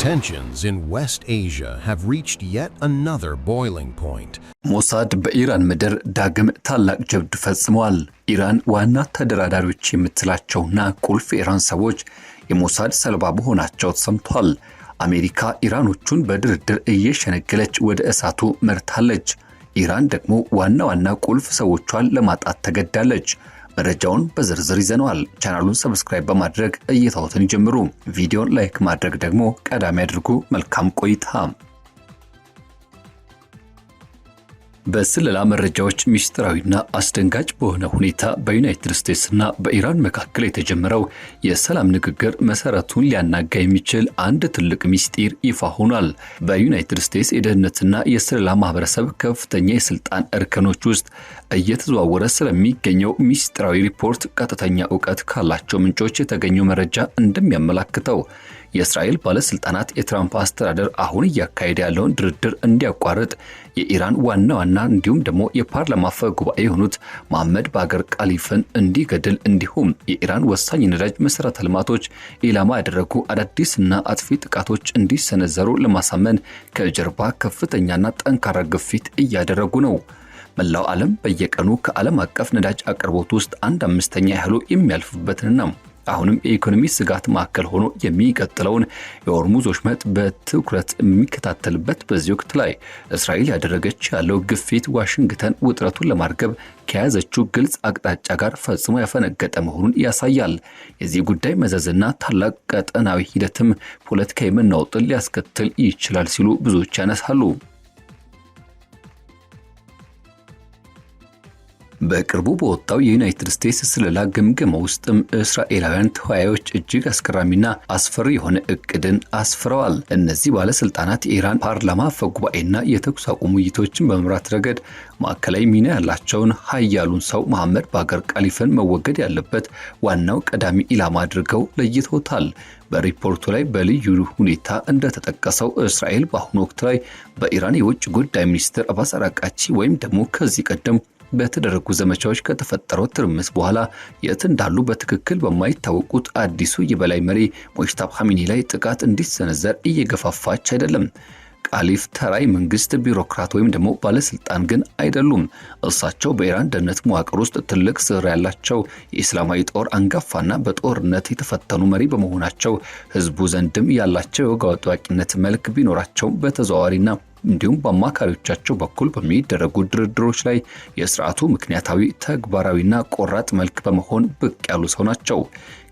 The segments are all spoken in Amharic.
Tensions in West Asia have reached yet another boiling point. ሞሳድ በኢራን ምድር ዳግም ታላቅ ጀብድ ፈጽሟል። ኢራን ዋና ተደራዳሪዎች የምትላቸውና ቁልፍ ኢራን ሰዎች የሞሳድ ሰለባ መሆናቸው ተሰምቷል። አሜሪካ ኢራኖቹን በድርድር እየሸነገለች ወደ እሳቱ መርታለች። ኢራን ደግሞ ዋና ቁልፍ ሰዎቿን ለማጣት ተገዳለች። መረጃውን በዝርዝር ይዘናል። ቻናሉን ሰብስክራይብ በማድረግ እይታዎትን ይጀምሩ። ቪዲዮን ላይክ ማድረግ ደግሞ ቀዳሚ ያድርጉ። መልካም ቆይታ። በስለላ መረጃዎች ሚስጥራዊና አስደንጋጭ በሆነ ሁኔታ በዩናይትድ ስቴትስና በኢራን መካከል የተጀመረው የሰላም ንግግር መሰረቱን ሊያናጋ የሚችል አንድ ትልቅ ሚስጥር ይፋ ሆኗል። በዩናይትድ ስቴትስ የደህንነትና የስለላ ማህበረሰብ ከፍተኛ የስልጣን እርከኖች ውስጥ እየተዘዋወረ ስለሚገኘው ሚስጥራዊ ሪፖርት ቀጥተኛ ዕውቀት ካላቸው ምንጮች የተገኘው መረጃ እንደሚያመለክተው የእስራኤል ባለስልጣናት የትራምፕ አስተዳደር አሁን እያካሄደ ያለውን ድርድር እንዲያቋርጥ የኢራን ዋና እንዲሁም ደግሞ የፓርላማ አፈ ጉባኤ የሆኑት መሐመድ ባገር ቃሊፍን እንዲገድል እንዲሁም የኢራን ወሳኝ ነዳጅ መሰረተ ልማቶች ኢላማ ያደረጉ አዳዲስና አጥፊ ጥቃቶች እንዲሰነዘሩ ለማሳመን ከጀርባ ከፍተኛና ጠንካራ ግፊት እያደረጉ ነው። መላው ዓለም በየቀኑ ከዓለም አቀፍ ነዳጅ አቅርቦት ውስጥ 1/5 ያህሉ የሚያልፍበትና አሁንም የኢኮኖሚ ስጋት ማዕከል ሆኖ የሚቀጥለውን የሆርሙዝ ወሽመጥ በትኩረት የሚከታተልበት በዚህ ወቅት ላይ እስራኤል ያደረገች ያለው ግፊት ዋሽንግተን ውጥረቱን ለማርገብ ከያዘችው ግልጽ አቅጣጫ ጋር ፈጽሞ ያፈነገጠ መሆኑን ያሳያል። የዚህ ጉዳይ መዘዝና ታላቅ ቀጠናዊ ሂደትም ፖለቲካዊ መናወጥን ሊያስከትል ይችላል ሲሉ ብዙዎች ያነሳሉ። በቅርቡ በወጣው የዩናይትድ ስቴትስ ስለላ ግምገማ ውስጥም እስራኤላውያን ተወያዮች እጅግ አስገራሚና አስፈሪ የሆነ እቅድን አስፍረዋል። እነዚህ ባለስልጣናት የኢራን ፓርላማ አፈ ጉባኤና የተኩስ አቁም ውይይቶችን በመምራት ረገድ ማዕከላዊ ሚና ያላቸውን ኃያሉን ሰው መሐመድ ባገር ቃሊፍን መወገድ ያለበት ዋናው ቀዳሚ ኢላማ አድርገው ለይተውታል። በሪፖርቱ ላይ በልዩ ሁኔታ እንደተጠቀሰው እስራኤል በአሁኑ ወቅት ላይ በኢራን የውጭ ጉዳይ ሚኒስትር አባስ አራቅቺ ወይም ደግሞ ከዚህ ቀደም በተደረጉ ዘመቻዎች ከተፈጠረው ትርምስ በኋላ የት እንዳሉ በትክክል በማይታወቁት አዲሱ የበላይ መሪ ሙጅታባ ኻሜኒ ላይ ጥቃት እንዲሰነዘር እየገፋፋች አይደለም። ቃሊፍ ተራይ መንግስት ቢሮክራት ወይም ደግሞ ባለስልጣን ግን አይደሉም። እሳቸው በኢራን ደህንነት መዋቅር ውስጥ ትልቅ ስራ ያላቸው የእስላማዊ ጦር አንጋፋና በጦርነት የተፈተኑ መሪ በመሆናቸው ህዝቡ ዘንድም ያላቸው የወግ አጥባቂነት መልክ ቢኖራቸው በተዘዋዋሪና እንዲሁም በአማካሪዎቻቸው በኩል በሚደረጉ ድርድሮች ላይ የሥርዓቱ ምክንያታዊ ተግባራዊና ቆራጥ መልክ በመሆን ብቅ ያሉ ሰው ናቸው።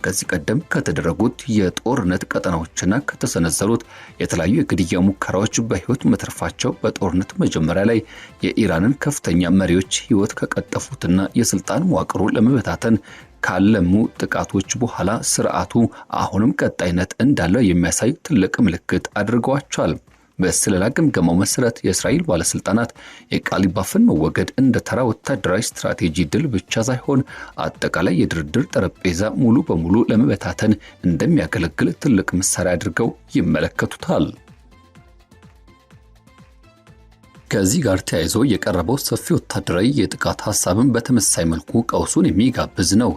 ከዚህ ቀደም ከተደረጉት የጦርነት ቀጠናዎችና ከተሰነዘሩት የተለያዩ የግድያ ሙከራዎች በህይወት መትረፋቸው በጦርነት መጀመሪያ ላይ የኢራንን ከፍተኛ መሪዎች ህይወት ከቀጠፉትና የስልጣን መዋቅሩ ለመበታተን ካለሙ ጥቃቶች በኋላ ስርዓቱ አሁንም ቀጣይነት እንዳለው የሚያሳይ ትልቅ ምልክት አድርገዋቸዋል። በስለላ ግምገማው መሰረት የእስራኤል ባለስልጣናት የቃሊባፍን መወገድ እንደ ተራ ወታደራዊ ስትራቴጂ ድል ብቻ ሳይሆን አጠቃላይ የድርድር ጠረጴዛ ሙሉ በሙሉ ለመበታተን እንደሚያገለግል ትልቅ መሳሪያ አድርገው ይመለከቱታል። ከዚህ ጋር ተያይዞ የቀረበው ሰፊ ወታደራዊ የጥቃት ሐሳብን በተመሳሳይ መልኩ ቀውሱን የሚጋብዝ ነው።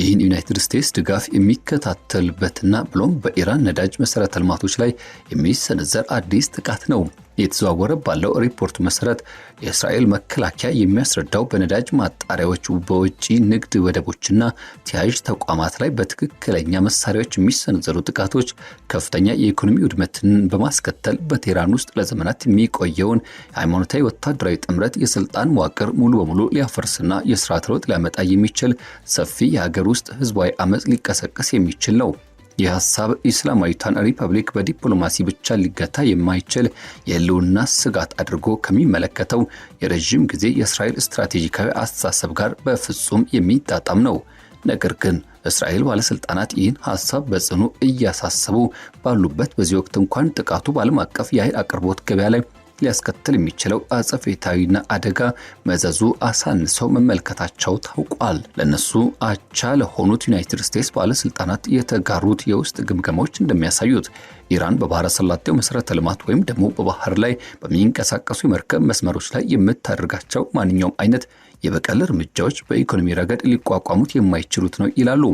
ይህን ዩናይትድ ስቴትስ ድጋፍ የሚከታተልበትና ብሎም በኢራን ነዳጅ መሰረተ ልማቶች ላይ የሚሰነዘር አዲስ ጥቃት ነው። የተዘዋወረ ባለው ሪፖርት መሰረት የእስራኤል መከላከያ የሚያስረዳው በነዳጅ ማጣሪያዎች፣ በውጪ ንግድ ወደቦችና ተያያዥ ተቋማት ላይ በትክክለኛ መሳሪያዎች የሚሰነዘሩ ጥቃቶች ከፍተኛ የኢኮኖሚ ውድመትን በማስከተል በቴህራን ውስጥ ለዘመናት የሚቆየውን ሃይማኖታዊ ወታደራዊ ጥምረት የስልጣን መዋቅር ሙሉ በሙሉ ሊያፈርስና የስርዓት ለውጥ ሊያመጣ የሚችል ሰፊ የሀገር ውስጥ ህዝባዊ አመጽ ሊቀሰቀስ የሚችል ነው። የሐሳብ ኢስላማዊቷን ሪፐብሊክ በዲፕሎማሲ ብቻ ሊገታ የማይችል የህልውና ስጋት አድርጎ ከሚመለከተው የረጅም ጊዜ የእስራኤል ስትራቴጂካዊ አስተሳሰብ ጋር በፍጹም የሚጣጣም ነው። ነገር ግን እስራኤል ባለስልጣናት ይህን ሐሳብ በጽኑ እያሳሰቡ ባሉበት በዚህ ወቅት እንኳን ጥቃቱ በዓለም አቀፍ የኃይል አቅርቦት ገበያ ላይ ሊያስከትል የሚችለው አጸፋዊና አደጋ መዘዙ አሳንሰው መመልከታቸው ታውቋል። ለነሱ አቻ ለሆኑት ዩናይትድ ስቴትስ ባለስልጣናት የተጋሩት የውስጥ ግምገማዎች እንደሚያሳዩት ኢራን በባህረ ሰላጤው መሰረተ ልማት ወይም ደግሞ በባህር ላይ በሚንቀሳቀሱ የመርከብ መስመሮች ላይ የምታደርጋቸው ማንኛውም አይነት የበቀል እርምጃዎች በኢኮኖሚ ረገድ ሊቋቋሙት የማይችሉት ነው ይላሉ።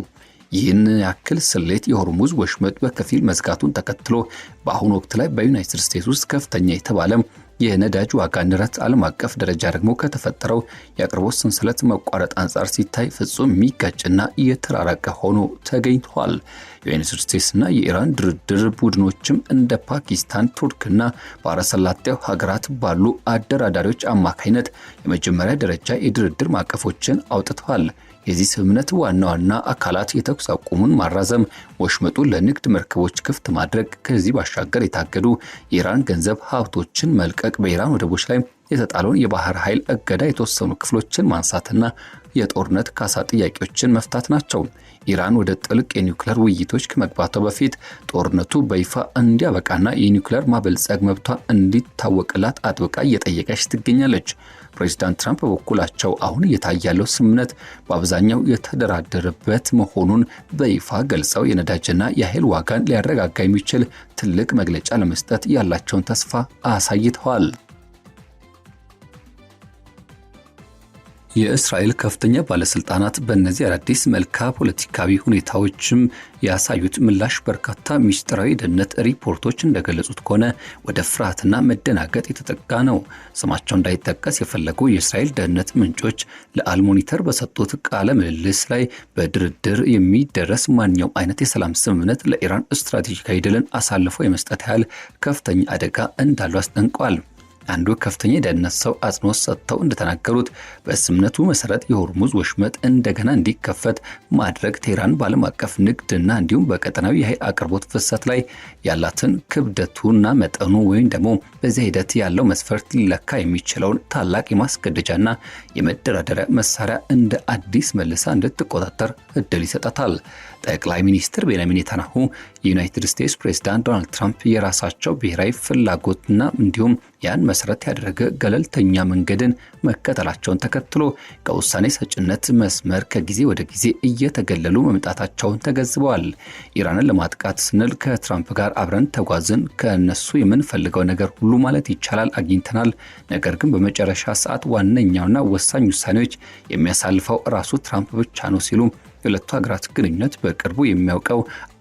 ይህን ያክል ስሌት የሆርሙዝ ወሽመጥ በከፊል መዝጋቱን ተከትሎ በአሁኑ ወቅት ላይ በዩናይትድ ስቴትስ ውስጥ ከፍተኛ የተባለ የነዳጅ ዋጋ ንረት ዓለም አቀፍ ደረጃ ደግሞ ከተፈጠረው የአቅርቦት ሰንሰለት መቋረጥ አንጻር ሲታይ ፍጹም የሚጋጭና እየተራራቀ ሆኖ ተገኝቷል። የዩናይትድ ስቴትስና የኢራን ድርድር ቡድኖችም እንደ ፓኪስታን፣ ቱርክና ባህረ ሰላጤው ሀገራት ባሉ አደራዳሪዎች አማካይነት የመጀመሪያ ደረጃ የድርድር ማዕቀፎችን አውጥተዋል። የዚህ ስምምነት ዋና አካላት የተኩስ አቁሙን ማራዘም፣ ወሽመጡን ለንግድ መርከቦች ክፍት ማድረግ፣ ከዚህ ባሻገር የታገዱ የኢራን ገንዘብ ሀብቶችን መልቀቅ፣ በኢራን ወደቦች ላይ የተጣለውን የባህር ኃይል እገዳ የተወሰኑ ክፍሎችን ማንሳትና የጦርነት ካሳ ጥያቄዎችን መፍታት ናቸው። ኢራን ወደ ጥልቅ የኒውክሌር ውይይቶች ከመግባቷ በፊት ጦርነቱ በይፋ እንዲያበቃና የኒውክሌር ማበልጸግ መብቷ እንዲታወቅላት አጥብቃ እየጠየቀች ትገኛለች። ፕሬዚዳንት ትራምፕ በበኩላቸው አሁን እየታየ ያለው ስምምነት በአብዛኛው የተደራደረበት መሆኑን በይፋ ገልጸው የነዳጅና የኃይል ዋጋን ሊያረጋጋ የሚችል ትልቅ መግለጫ ለመስጠት ያላቸውን ተስፋ አሳይተዋል። የእስራኤል ከፍተኛ ባለስልጣናት በእነዚህ አዳዲስ መልካ ፖለቲካዊ ሁኔታዎችም ያሳዩት ምላሽ በርካታ ሚስጥራዊ ደህንነት ሪፖርቶች እንደገለጹት ከሆነ ወደ ፍርሃትና መደናገጥ የተጠጋ ነው። ስማቸው እንዳይጠቀስ የፈለጉ የእስራኤል ደህንነት ምንጮች ለአልሞኒተር በሰጡት ቃለ ምልልስ ላይ በድርድር የሚደረስ ማንኛውም አይነት የሰላም ስምምነት ለኢራን ስትራቴጂካዊ ድልን አሳልፎ የመስጠት ያህል ከፍተኛ አደጋ እንዳለው አስጠንቀዋል። አንዱ ከፍተኛ የደህንነት ሰው አጽንኦት ሰጥተው እንደተናገሩት በስምምነቱ መሰረት የሆርሙዝ ወሽመጥ እንደገና እንዲከፈት ማድረግ ቴህራን በዓለም አቀፍ ንግድና እንዲሁም በቀጠናዊ የኃይል አቅርቦት ፍሰት ላይ ያላትን ክብደቱና መጠኑ ወይም ደግሞ በዚህ ሂደት ያለው መስፈርት ሊለካ የሚችለውን ታላቅ የማስገደጃና የመደራደሪያ መሳሪያ እንደ አዲስ መልሳ እንድትቆጣጠር እድል ይሰጣታል። ጠቅላይ ሚኒስትር ቤንያሚን ኔታንያሁ የዩናይትድ ስቴትስ ፕሬዝዳንት ዶናልድ ትራምፕ የራሳቸው ብሔራዊ ፍላጎትና እንዲሁም ያን መሰረት ያደረገ ገለልተኛ መንገድን መከተላቸውን ተከትሎ ከውሳኔ ሰጭነት መስመር ከጊዜ ወደ ጊዜ እየተገለሉ መምጣታቸውን ተገንዝበዋል። ኢራንን ለማጥቃት ስንል ከትራምፕ ጋር አብረን ተጓዝን፣ ከነሱ የምንፈልገው ነገር ሁሉ ማለት ይቻላል አግኝተናል። ነገር ግን በመጨረሻ ሰዓት ዋነኛውና ወሳኝ ውሳኔዎች የሚያሳልፈው ራሱ ትራምፕ ብቻ ነው ሲሉ የሁለቱ ሀገራት ግንኙነት በቅርቡ የሚያውቀው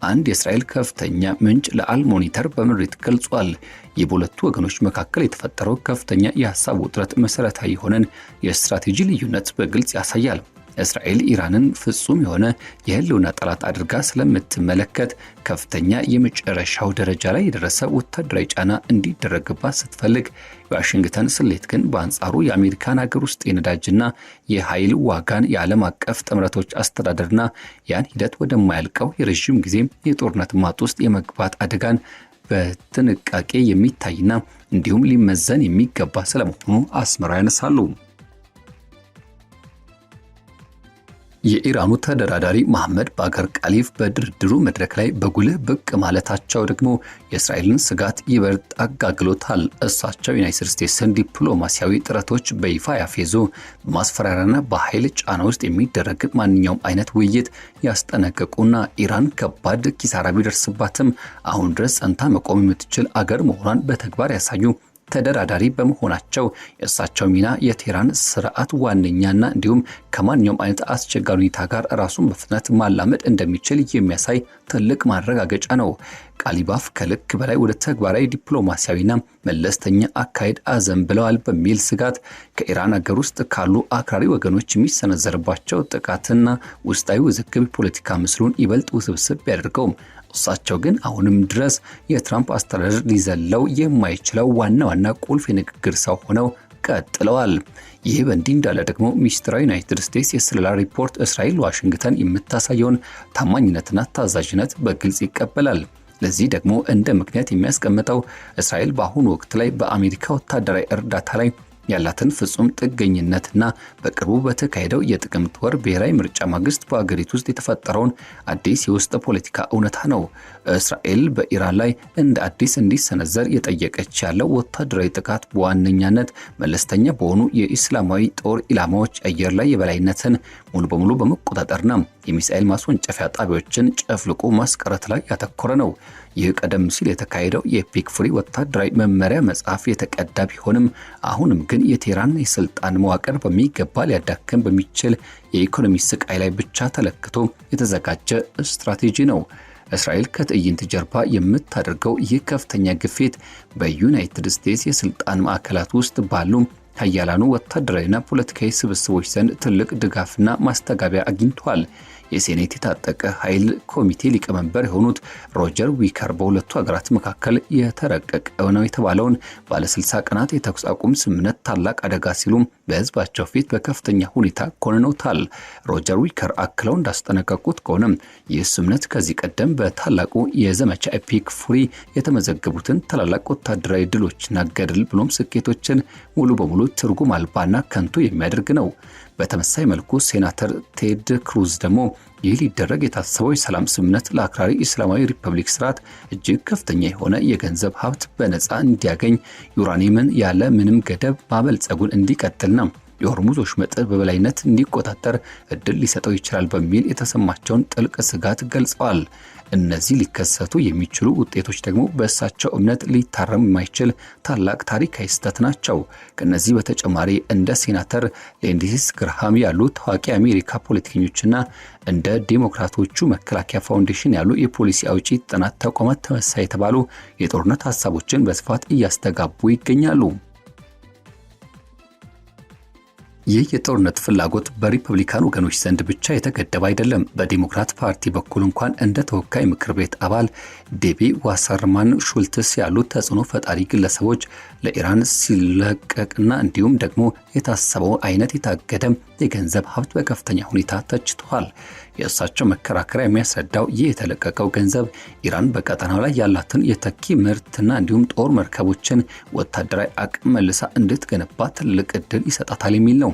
አንድ የእስራኤል ከፍተኛ ምንጭ ለአልሞኒተር በምሬት ገልጿል። ይህ በሁለቱ ወገኖች መካከል የተፈጠረው ከፍተኛ የሀሳብ ውጥረት መሰረታዊ የሆነን የስትራቴጂ ልዩነት በግልጽ ያሳያል። እስራኤል ኢራንን ፍጹም የሆነ የህልውና ጠላት አድርጋ ስለምትመለከት ከፍተኛ የመጨረሻው ደረጃ ላይ የደረሰ ወታደራዊ ጫና እንዲደረግባት ስትፈልግ፣ የዋሽንግተን ስሌት ግን በአንጻሩ የአሜሪካን ሀገር ውስጥ የነዳጅና የኃይል ዋጋን የዓለም አቀፍ ጥምረቶች አስተዳደርና ያን ሂደት ወደማያልቀው የረዥም ጊዜ የጦርነት ማጥ ውስጥ የመግባት አደጋን በጥንቃቄ የሚታይና እንዲሁም ሊመዘን የሚገባ ስለመሆኑ አስምረው ያነሳሉ። የኢራኑ ተደራዳሪ መሐመድ ባገር ቃሊፍ በድርድሩ መድረክ ላይ በጉልህ ብቅ ማለታቸው ደግሞ የእስራኤልን ስጋት ይበልጥ አጋግሎታል። እሳቸው ዩናይትድ ስቴትስን ዲፕሎማሲያዊ ጥረቶች በይፋ ያፌዙ፣ በማስፈራሪያና በኃይል ጫና ውስጥ የሚደረግ ማንኛውም አይነት ውይይት ያስጠነቀቁና ኢራን ከባድ ኪሳራ ቢደርስባትም አሁን ድረስ ጸንታ መቆም የምትችል አገር መሆኗን በተግባር ያሳዩ ተደራዳሪ በመሆናቸው የእሳቸው ሚና የቴህራን ስርዓት ዋነኛና እንዲሁም ከማንኛውም አይነት አስቸጋሪ ሁኔታ ጋር ራሱን በፍጥነት ማላመድ እንደሚችል የሚያሳይ ትልቅ ማረጋገጫ ነው። ቃሊባፍ ከልክ በላይ ወደ ተግባራዊ ዲፕሎማሲያዊና መለስተኛ አካሄድ አዘንብለዋል በሚል ስጋት ከኢራን ሀገር ውስጥ ካሉ አክራሪ ወገኖች የሚሰነዘርባቸው ጥቃትና ውስጣዊ ውዝግብ ፖለቲካ ምስሉን ይበልጥ ውስብስብ ያደርገውም። እሳቸው ግን አሁንም ድረስ የትራምፕ አስተዳደር ሊዘለው የማይችለው ዋና ቁልፍ የንግግር ሰው ሆነው ቀጥለዋል። ይህ በእንዲህ እንዳለ ደግሞ ሚስጥራዊ ዩናይትድ ስቴትስ የስለላ ሪፖርት እስራኤል ዋሽንግተን የምታሳየውን ታማኝነትና ታዛዥነት በግልጽ ይቀበላል። ለዚህ ደግሞ እንደ ምክንያት የሚያስቀምጠው እስራኤል በአሁኑ ወቅት ላይ በአሜሪካ ወታደራዊ እርዳታ ላይ ያላትን ፍጹም ጥገኝነትና በቅርቡ በተካሄደው የጥቅምት ወር ብሔራዊ ምርጫ ማግስት በአገሪቱ ውስጥ የተፈጠረውን አዲስ የውስጥ ፖለቲካ እውነታ ነው። እስራኤል በኢራን ላይ እንደ አዲስ እንዲሰነዘር የጠየቀች ያለው ወታደራዊ ጥቃት በዋነኛነት መለስተኛ በሆኑ የኢስላማዊ ጦር ኢላማዎች አየር ላይ የበላይነትን ሙሉ በሙሉ በመቆጣጠርና የሚሳኤል ማስወንጨፊያ ጣቢያዎችን ጨፍልቆ ማስቀረት ላይ ያተኮረ ነው። ይህ ቀደም ሲል የተካሄደው የፒክ ፍሪ ወታደራዊ መመሪያ መጽሐፍ የተቀዳ ቢሆንም አሁንም ግን የቴህራን የስልጣን መዋቅር በሚገባ ሊያዳክም በሚችል የኢኮኖሚ ስቃይ ላይ ብቻ ተለክቶ የተዘጋጀ ስትራቴጂ ነው። እስራኤል ከትዕይንት ጀርባ የምታደርገው ይህ ከፍተኛ ግፊት በዩናይትድ ስቴትስ የስልጣን ማዕከላት ውስጥ ባሉ ሀያላኑ ወታደራዊና ፖለቲካዊ ስብስቦች ዘንድ ትልቅ ድጋፍና ማስተጋቢያ አግኝቷል። የሴኔት የታጠቀ ኃይል ኮሚቴ ሊቀመንበር የሆኑት ሮጀር ዊከር በሁለቱ ሀገራት መካከል የተረቀቀ ነው የተባለውን ባለ 60 ቀናት የተኩስ አቁም ስምምነት ታላቅ አደጋ ሲሉ በህዝባቸው ፊት በከፍተኛ ሁኔታ ኮንነውታል። ሮጀር ዊከር አክለው እንዳስጠነቀቁት ከሆነ ይህ ስምምነት ከዚህ ቀደም በታላቁ የዘመቻ ኤፒክ ፉሪ የተመዘገቡትን ታላላቅ ወታደራዊ ድሎችና ገድል ብሎም ስኬቶችን ሙሉ በሙሉ ትርጉም አልባና ከንቱ የሚያደርግ ነው። በተመሳሳይ መልኩ ሴናተር ቴድ ክሩዝ ደግሞ ይህ ሊደረግ የታሰበው የሰላም ስምምነት ለአክራሪ እስላማዊ ሪፐብሊክ ስርዓት እጅግ ከፍተኛ የሆነ የገንዘብ ሀብት በነፃ እንዲያገኝ፣ ዩራኒየምን ያለ ምንም ገደብ ማበልጸጉን እንዲቀጥልና የሆርሙዝ ወሽመጥ በበላይነት እንዲቆጣጠር እድል ሊሰጠው ይችላል በሚል የተሰማቸውን ጥልቅ ስጋት ገልጸዋል። እነዚህ ሊከሰቱ የሚችሉ ውጤቶች ደግሞ በእሳቸው እምነት ሊታረም የማይችል ታላቅ ታሪካዊ ስህተት ናቸው። ከነዚህ በተጨማሪ እንደ ሴናተር ሊንድሲ ግራሃም ያሉ ታዋቂ አሜሪካ ፖለቲከኞችና እንደ ዴሞክራቶቹ መከላከያ ፋውንዴሽን ያሉ የፖሊሲ አውጪ ጥናት ተቋማት ተመሳሳይ የተባሉ የጦርነት ሀሳቦችን በስፋት እያስተጋቡ ይገኛሉ። ይህ የጦርነት ፍላጎት በሪፐብሊካን ወገኖች ዘንድ ብቻ የተገደበ አይደለም። በዲሞክራት ፓርቲ በኩል እንኳን እንደ ተወካይ ምክር ቤት አባል ዴቢ ዋሰርማን ሹልትስ ያሉ ተጽዕኖ ፈጣሪ ግለሰቦች ለኢራን ሲለቀቅና እንዲሁም ደግሞ የታሰበው አይነት የታገደ የገንዘብ ሀብት በከፍተኛ ሁኔታ ተችቷል። የእሳቸው መከራከሪያ የሚያስረዳው ይህ የተለቀቀው ገንዘብ ኢራን በቀጠናው ላይ ያላትን የተኪ ምርትና እንዲሁም ጦር መርከቦችን ወታደራዊ አቅም መልሳ እንድትገነባ ትልቅ እድል ይሰጣታል የሚል ነው።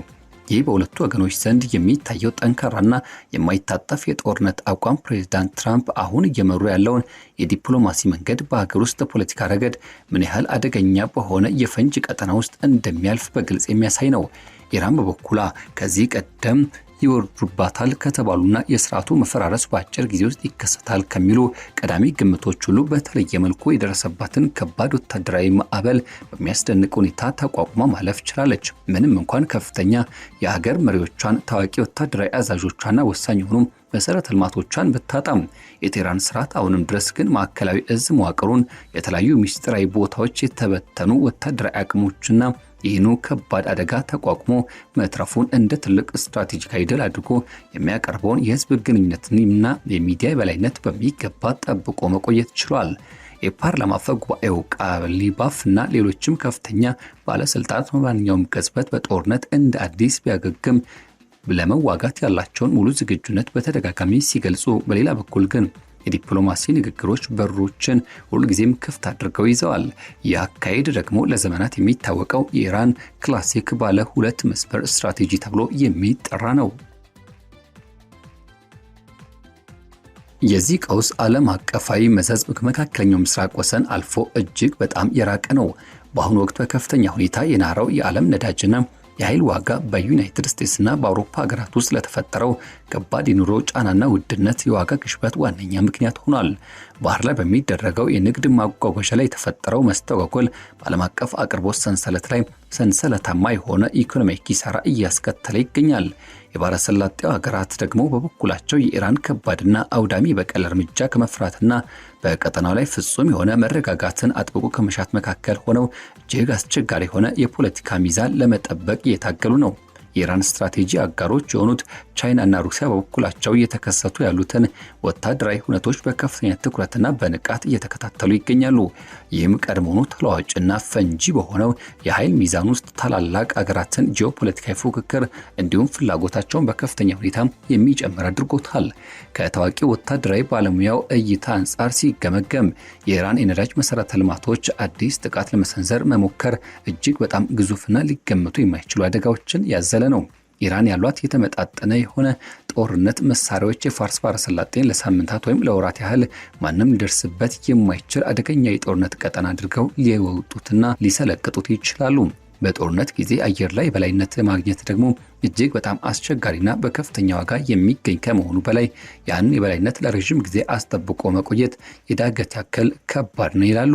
ይህ በሁለቱ ወገኖች ዘንድ የሚታየው ጠንካራና የማይታጠፍ የጦርነት አቋም ፕሬዝዳንት ትራምፕ አሁን እየመሩ ያለውን የዲፕሎማሲ መንገድ በሀገር ውስጥ ፖለቲካ ረገድ ምን ያህል አደገኛ በሆነ የፈንጅ ቀጠና ውስጥ እንደሚያልፍ በግልጽ የሚያሳይ ነው። ኢራን በበኩሏ ከዚህ ቀደም ይወርዱባታል ከተባሉና የስርዓቱ መፈራረስ በአጭር ጊዜ ውስጥ ይከሰታል ከሚሉ ቀዳሚ ግምቶች ሁሉ በተለየ መልኩ የደረሰባትን ከባድ ወታደራዊ ማዕበል በሚያስደንቅ ሁኔታ ተቋቁማ ማለፍ ችላለች። ምንም እንኳን ከፍተኛ የሀገር መሪዎቿን፣ ታዋቂ ወታደራዊ አዛዦቿና ወሳኝ የሆኑ መሰረተ ልማቶቿን ብታጣም የቴህራን ስርዓት አሁንም ድረስ ግን ማዕከላዊ እዝ መዋቅሩን፣ የተለያዩ ምስጢራዊ ቦታዎች የተበተኑ ወታደራዊ አቅሞችና ይህኑ ከባድ አደጋ ተቋቁሞ መትረፉን እንደ ትልቅ ስትራቴጂካዊ ድል አድርጎ የሚያቀርበውን የህዝብ ግንኙነትና የሚዲያ በላይነት በሚገባ ጠብቆ መቆየት ችሏል። የፓርላማ አፈ ጉባኤው ቃሊባፍና ሌሎችም ከፍተኛ ባለስልጣናት በማንኛውም ቅጽበት በጦርነት እንደ አዲስ ቢያገግም ለመዋጋት ያላቸውን ሙሉ ዝግጁነት በተደጋጋሚ ሲገልጹ፣ በሌላ በኩል ግን የዲፕሎማሲ ንግግሮች በሮችን ሁልጊዜም ክፍት አድርገው ይዘዋል። ይህ አካሄድ ደግሞ ለዘመናት የሚታወቀው የኢራን ክላሲክ ባለ ሁለት መስመር ስትራቴጂ ተብሎ የሚጠራ ነው። የዚህ ቀውስ ዓለም አቀፋዊ መዘዝ ከመካከለኛው ምስራቅ ወሰን አልፎ እጅግ በጣም የራቀ ነው። በአሁኑ ወቅት በከፍተኛ ሁኔታ የናረው የዓለም ነዳጅና የኃይል ዋጋ በዩናይትድ ስቴትስና በአውሮፓ ሀገራት ውስጥ ለተፈጠረው ከባድ የኑሮ ጫናና ውድነት የዋጋ ግሽበት ዋነኛ ምክንያት ሆኗል። ባህር ላይ በሚደረገው የንግድ ማጓጓዣ ላይ የተፈጠረው መስተጓጎል በዓለም አቀፍ አቅርቦት ሰንሰለት ላይ ሰንሰለታማ የሆነ ኢኮኖሚያዊ ኪሳራ እያስከተለ ይገኛል። የባሕረ ሰላጤው ሀገራት ደግሞ በበኩላቸው የኢራን ከባድና አውዳሚ በቀል እርምጃ ከመፍራትና በቀጠናው ላይ ፍጹም የሆነ መረጋጋትን አጥብቆ ከመሻት መካከል ሆነው እጅግ አስቸጋሪ የሆነ የፖለቲካ ሚዛን ለመጠበቅ እየታገሉ ነው። የኢራን ስትራቴጂ አጋሮች የሆኑት ቻይናና ሩሲያ በበኩላቸው እየተከሰቱ ያሉትን ወታደራዊ ሁነቶች በከፍተኛ ትኩረትና በንቃት እየተከታተሉ ይገኛሉ። ይህም ቀድሞውኑ ተለዋዋጭና ፈንጂ በሆነው የኃይል ሚዛን ውስጥ ታላላቅ አገራትን ጂኦፖለቲካዊ ፉክክር እንዲሁም ፍላጎታቸውን በከፍተኛ ሁኔታ የሚጨምር አድርጎታል። ከታዋቂ ወታደራዊ ባለሙያው እይታ አንጻር ሲገመገም የኢራን የነዳጅ መሰረተ ልማቶች አዲስ ጥቃት ለመሰንዘር መሞከር እጅግ በጣም ግዙፍና ሊገመቱ የማይችሉ አደጋዎችን ያዘለ ነው። ኢራን ያሏት የተመጣጠነ የሆነ ጦርነት መሳሪያዎች የፋርስ ባሕረ ሰላጤን ለሳምንታት ወይም ለወራት ያህል ማንም ሊደርስበት የማይችል አደገኛ የጦርነት ቀጠና አድርገው ሊወጡትና ሊሰለቅጡት ይችላሉ። በጦርነት ጊዜ አየር ላይ በላይነት ማግኘት ደግሞ እጅግ በጣም አስቸጋሪና በከፍተኛ ዋጋ የሚገኝ ከመሆኑ በላይ ያን የበላይነት ለረጅም ጊዜ አስጠብቆ መቆየት የዳገት ያክል ከባድ ነው ይላሉ።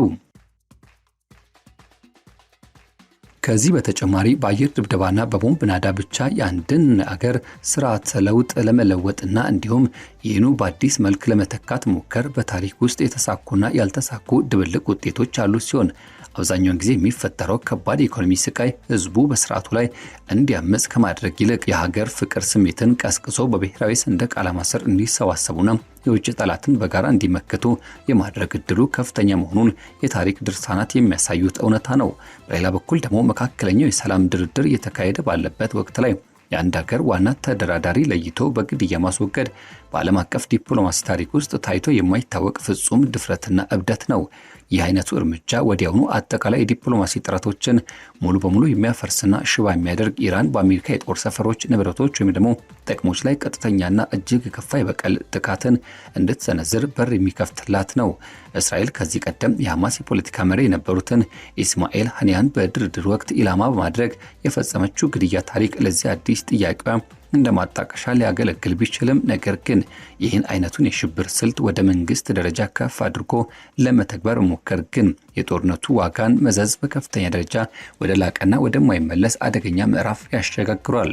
ከዚህ በተጨማሪ በአየር ድብደባና በቦምብ ናዳ ብቻ የአንድን አገር ስርዓተ ለውጥ ለመለወጥና እንዲሁም ይህኑ በአዲስ መልክ ለመተካት ሞከር በታሪክ ውስጥ የተሳኩና ያልተሳኩ ድብልቅ ውጤቶች አሉ ሲሆን አብዛኛውን ጊዜ የሚፈጠረው ከባድ ኢኮኖሚ ስቃይ ህዝቡ በስርዓቱ ላይ እንዲያመጽ ከማድረግ ይልቅ የሀገር ፍቅር ስሜትን ቀስቅሶ በብሔራዊ ሰንደቅ ዓላማ ስር እንዲሰባሰቡና የውጭ ጠላትን በጋራ እንዲመክቱ የማድረግ እድሉ ከፍተኛ መሆኑን የታሪክ ድርሳናት የሚያሳዩት እውነታ ነው። በሌላ በኩል ደግሞ መካከለኛው የሰላም ድርድር እየተካሄደ ባለበት ወቅት ላይ የአንድ ሀገር ዋና ተደራዳሪ ለይቶ በግድያ ማስወገድ በዓለም አቀፍ ዲፕሎማሲ ታሪክ ውስጥ ታይቶ የማይታወቅ ፍጹም ድፍረትና እብደት ነው። ይህ አይነቱ እርምጃ ወዲያውኑ አጠቃላይ የዲፕሎማሲ ጥረቶችን ሙሉ በሙሉ የሚያፈርስና ሽባ የሚያደርግ ኢራን በአሜሪካ የጦር ሰፈሮች፣ ንብረቶች ወይም ደግሞ ጥቅሞች ላይ ቀጥተኛና እጅግ የከፋ የበቀል ጥቃትን እንድትሰነዝር በር የሚከፍትላት ነው። እስራኤል ከዚህ ቀደም የሐማስ የፖለቲካ መሪ የነበሩትን ኢስማኤል ሐኒያን በድርድር ወቅት ኢላማ በማድረግ የፈጸመችው ግድያ ታሪክ ለዚህ አዲስ ጥያቄዋ እንደማጣቀሻ ሊያገለግል ቢችልም ነገር ግን ይህን አይነቱን የሽብር ስልት ወደ መንግስት ደረጃ ከፍ አድርጎ ለመተግበር ሞከር ግን የጦርነቱ ዋጋን መዘዝ በከፍተኛ ደረጃ ወደ ላቀና ወደማይመለስ አደገኛ ምዕራፍ ያሸጋግሯል።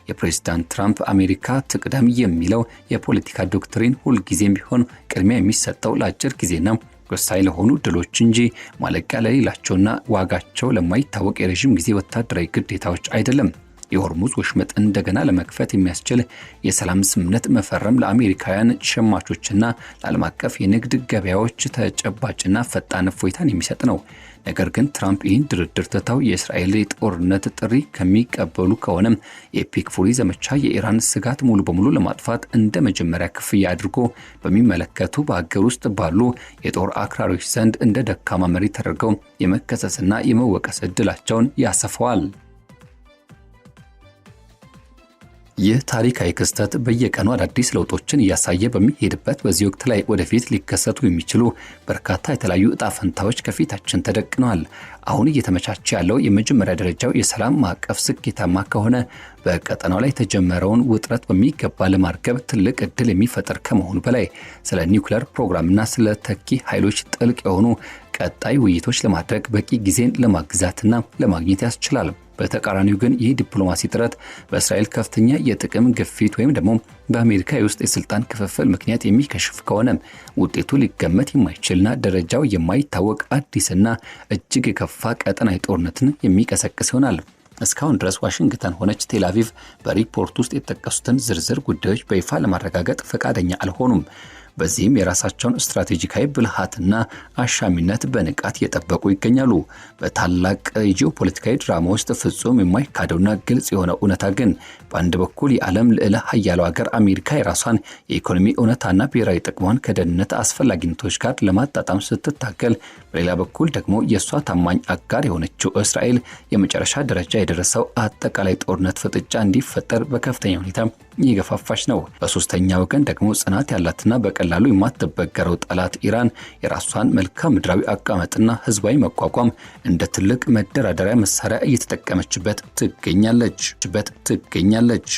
የፕሬዝዳንት ትራምፕ አሜሪካ ትቅደም የሚለው የፖለቲካ ዶክትሪን ሁልጊዜም ቢሆን ቅድሚያ የሚሰጠው ለአጭር ጊዜና ወሳኝ ለሆኑ ድሎች እንጂ ማለቂያ ለሌላቸውና ዋጋቸው ለማይታወቅ የረጅም ጊዜ ወታደራዊ ግዴታዎች አይደለም። የሆርሙዝ ወሽመጥ እንደገና ለመክፈት የሚያስችል የሰላም ስምምነት መፈረም ለአሜሪካውያን ሸማቾችና ለዓለም አቀፍ የንግድ ገበያዎች ተጨባጭና ፈጣን እፎይታን የሚሰጥ ነው። ነገር ግን ትራምፕ ይህን ድርድር ትተው የእስራኤል የጦርነት ጥሪ ከሚቀበሉ ከሆነም የፒክ ፉሪ ዘመቻ የኢራን ስጋት ሙሉ በሙሉ ለማጥፋት እንደ መጀመሪያ ክፍያ አድርጎ በሚመለከቱ በሀገር ውስጥ ባሉ የጦር አክራሪዎች ዘንድ እንደ ደካማ መሪ ተደርገው የመከሰስና የመወቀስ ዕድላቸውን ያሰፋዋል። ይህ ታሪካዊ ክስተት በየቀኑ አዳዲስ ለውጦችን እያሳየ በሚሄድበት በዚህ ወቅት ላይ ወደፊት ሊከሰቱ የሚችሉ በርካታ የተለያዩ ዕጣ ፈንታዎች ከፊታችን ተደቅነዋል። አሁን እየተመቻቸ ያለው የመጀመሪያ ደረጃው የሰላም ማዕቀፍ ስኬታማ ከሆነ በቀጠናው ላይ የተጀመረውን ውጥረት በሚገባ ለማርገብ ትልቅ እድል የሚፈጠር ከመሆኑ በላይ ስለ ኒውክሌር ፕሮግራምና ስለ ተኪ ኃይሎች ጥልቅ የሆኑ ቀጣይ ውይይቶች ለማድረግ በቂ ጊዜን ለማግዛትና ለማግኘት ያስችላል። በተቃራኒው ግን ይህ ዲፕሎማሲ ጥረት በእስራኤል ከፍተኛ የጥቅም ግፊት ወይም ደግሞ በአሜሪካ የውስጥ የስልጣን ክፍፍል ምክንያት የሚከሽፍ ከሆነ ውጤቱ ሊገመት የማይችልና ደረጃው የማይታወቅ አዲስና እጅግ የከፋ ቀጠናዊ ጦርነትን የሚቀሰቅስ ይሆናል። እስካሁን ድረስ ዋሽንግተን ሆነች ቴል አቪቭ በሪፖርት ውስጥ የተጠቀሱትን ዝርዝር ጉዳዮች በይፋ ለማረጋገጥ ፈቃደኛ አልሆኑም። በዚህም የራሳቸውን ስትራቴጂካዊ ብልሃትና አሻሚነት በንቃት እየጠበቁ ይገኛሉ። በታላቅ ጂኦፖለቲካዊ ድራማ ውስጥ ፍጹም የማይካደውና ግልጽ የሆነ እውነታ ግን በአንድ በኩል የዓለም ልዕለ ኃያሉ ሀገር አሜሪካ የራሷን የኢኮኖሚ እውነታና ብሔራዊ ጥቅሟን ከደህንነት አስፈላጊነቶች ጋር ለማጣጣም ስትታገል፣ በሌላ በኩል ደግሞ የእሷ ታማኝ አጋር የሆነችው እስራኤል የመጨረሻ ደረጃ የደረሰው አጠቃላይ ጦርነት ፍጥጫ እንዲፈጠር በከፍተኛ ሁኔታ እየገፋፋች ነው። በሶስተኛ ወገን ደግሞ ጽናት ያላትና በቀላሉ የማትበገረው ጠላት ኢራን የራሷን መልክዓ ምድራዊ አቀማመጥና ህዝባዊ መቋቋም እንደ ትልቅ መደራደሪያ መሳሪያ እየተጠቀመችበት ትገኛለች።